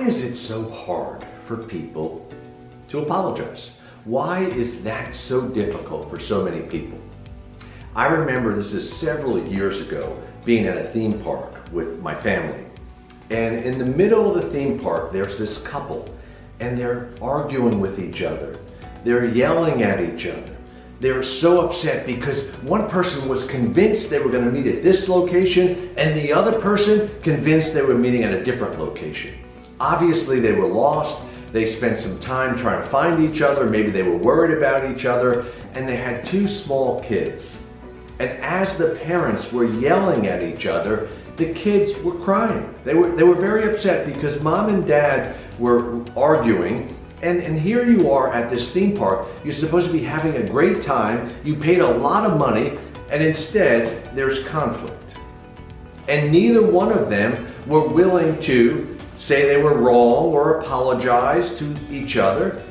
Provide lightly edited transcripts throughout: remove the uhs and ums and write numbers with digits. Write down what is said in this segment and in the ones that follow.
is it so hard for people to apologize? Why is that so difficult for so many people? I remember, this is several years ago, being at a theme park with my family. And in the middle of the theme park, there's this couple, and they're arguing with each other. They're yelling at each other. They're so upset because one person was convinced they were going to meet at this location, and the other person convinced they were meeting at a different location. Obviously, they were lost. They spent some time trying to find each other. Maybe they were worried about each other, and they had two small kids. And as the parents were yelling at each other, the kids were crying. They were very upset because mom and dad were arguing. And here you are at this theme park. You're supposed to be having a great time. You paid a lot of money, and instead there's conflict. And neither one of them were willing to say they were wrong or apologize to each other.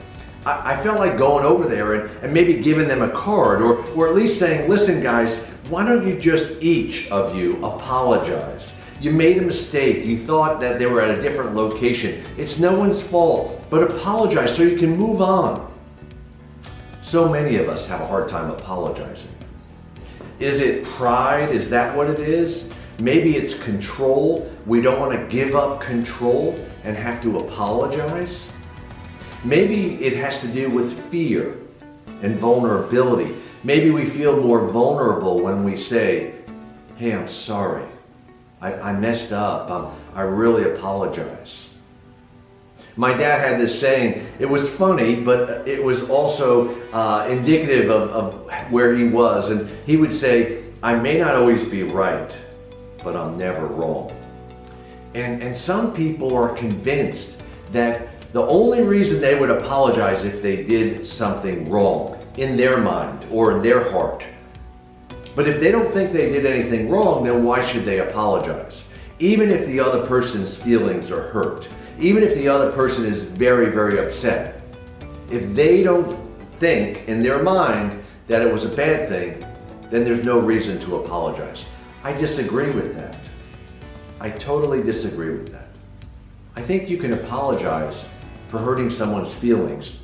I felt like going over there and maybe giving them a card, or at least saying, listen guys, why don't you just each of you apologize? You made a mistake. You thought that they were at a different location. It's no one's fault, but apologize so you can move on. So many of us have a hard time apologizing. Is it pride? Is that what it is? Maybe it's control. We don't want to give up control and have to apologize. Maybe it has to do with fear and vulnerability. Maybe we feel more vulnerable when we say, hey, I'm sorry. I messed up. I really apologize. My dad had this saying. It was funny, but it was also indicative of where he was. And he would say, I may not always be right, but I'm never wrong. And some people are convinced that the only reason they would apologize if they did something wrong in their mind or in their heart. But if they don't think they did anything wrong, then why should they apologize? Even if the other person's feelings are hurt, even if the other person is very, very upset, if they don't think in their mind that it was a bad thing, then there's no reason to apologize. I disagree with that. I totally disagree with that. I think you can apologize for hurting someone's feelings,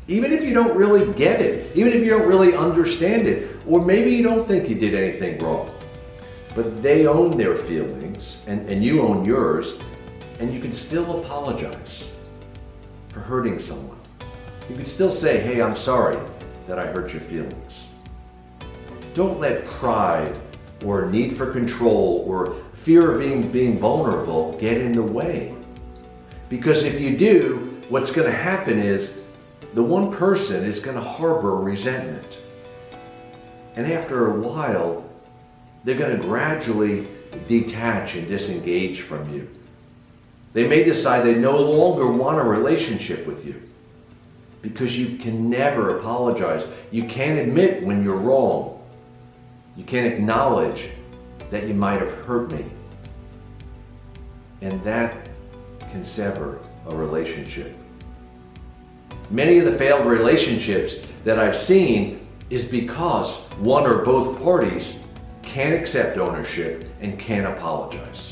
even if you don't really get it, even if you don't really understand it, or maybe you don't think you did anything wrong. But they own their feelings, and you own yours, and you can still apologize for hurting someone. You can still say, hey, I'm sorry that I hurt your feelings. Don't let pride or need for control or fear of being vulnerable get in the way. Because if you do, what's going to happen is the one person is going to harbor resentment. And after a while, they're going to gradually detach and disengage from you. They may decide they no longer want a relationship with you because you can never apologize. You can't admit when you're wrong. You can't acknowledge that you might have hurt me. And that can sever a relationship. Many of the failed relationships that I've seen is because one or both parties can't accept ownership and can't apologize.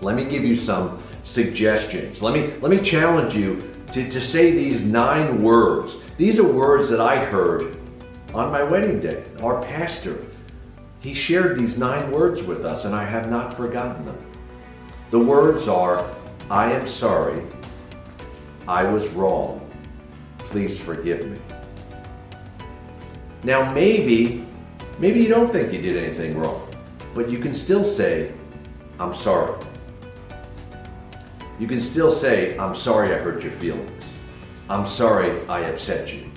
Let me give you some suggestions. Let me challenge you to say these 9 words. These are words that I heard on my wedding day. Our pastor, he shared these 9 words with us, and I have not forgotten them. The words are, I am sorry, I was wrong, please forgive me. Now maybe you don't think you did anything wrong, but you can still say, I'm sorry. You can still say, I'm sorry I hurt your feelings. I'm sorry I upset you.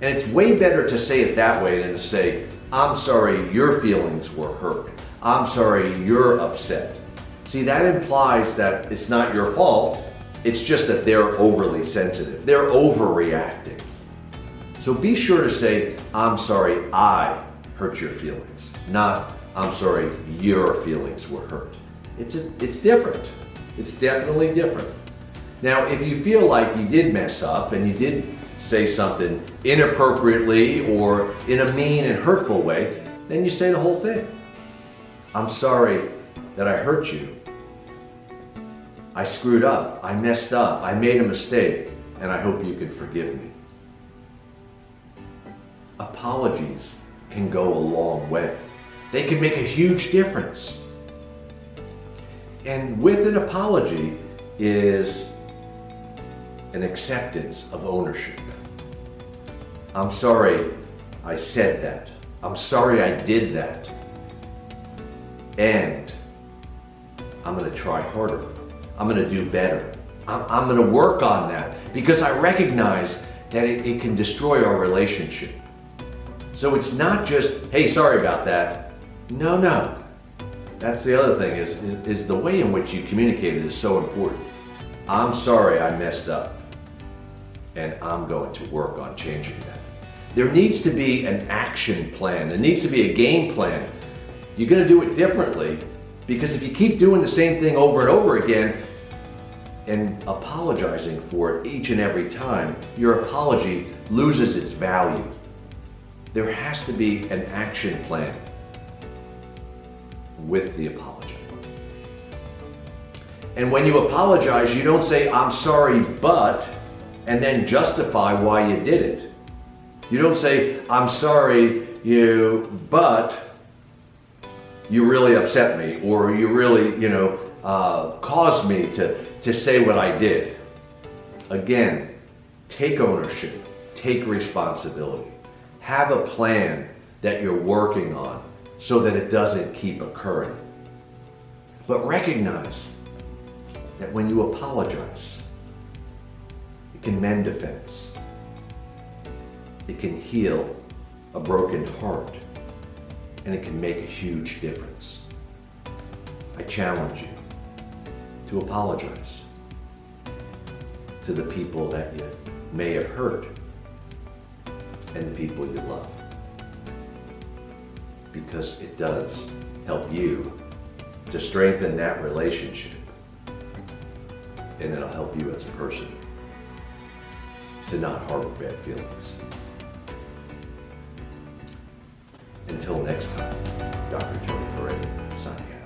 And it's way better to say it that way than to say, I'm sorry your feelings were hurt. I'm sorry you're upset. See, that implies that it's not your fault. It's just that they're overly sensitive. They're overreacting. So be sure to say, I'm sorry I hurt your feelings, not I'm sorry your feelings were hurt. It's different. It's definitely different. Now, if you feel like you did mess up and you did say something inappropriately or in a mean and hurtful way, then you say the whole thing. I'm sorry that I hurt you. I screwed up, I messed up, I made a mistake, and I hope you can forgive me. Apologies can go a long way. They can make a huge difference. And with an apology is an acceptance of ownership. I'm sorry I said that. I'm sorry I did that. And I'm going to try harder. I'm going to do better. I'm going to work on that because I recognize that it can destroy our relationship. So it's not just, hey, sorry about that. No. That's the other thing is the way in which you communicate it is so important. I'm sorry I messed up, and I'm going to work on changing that. There needs to be an action plan. There needs to be a game plan. You're going to do it differently because if you keep doing the same thing over and over again and apologizing for it each and every time, your apology loses its value. There has to be an action plan with the apology. And when you apologize, you don't say, I'm sorry, but, and then justify why you did it. You don't say, I'm sorry, but you really upset me, or you really, caused me to say what I did. Again, take ownership, take responsibility. Have a plan that you're working on so that it doesn't keep occurring. But recognize that when you apologize, it can mend offense. It can heal a broken heart, and it can make a huge difference. I challenge you to apologize to the people that you may have hurt and the people you love, because it does help you to strengthen that relationship, and it'll help you as a person to not harbor bad feelings. Until next time, Dr. Tony signing out.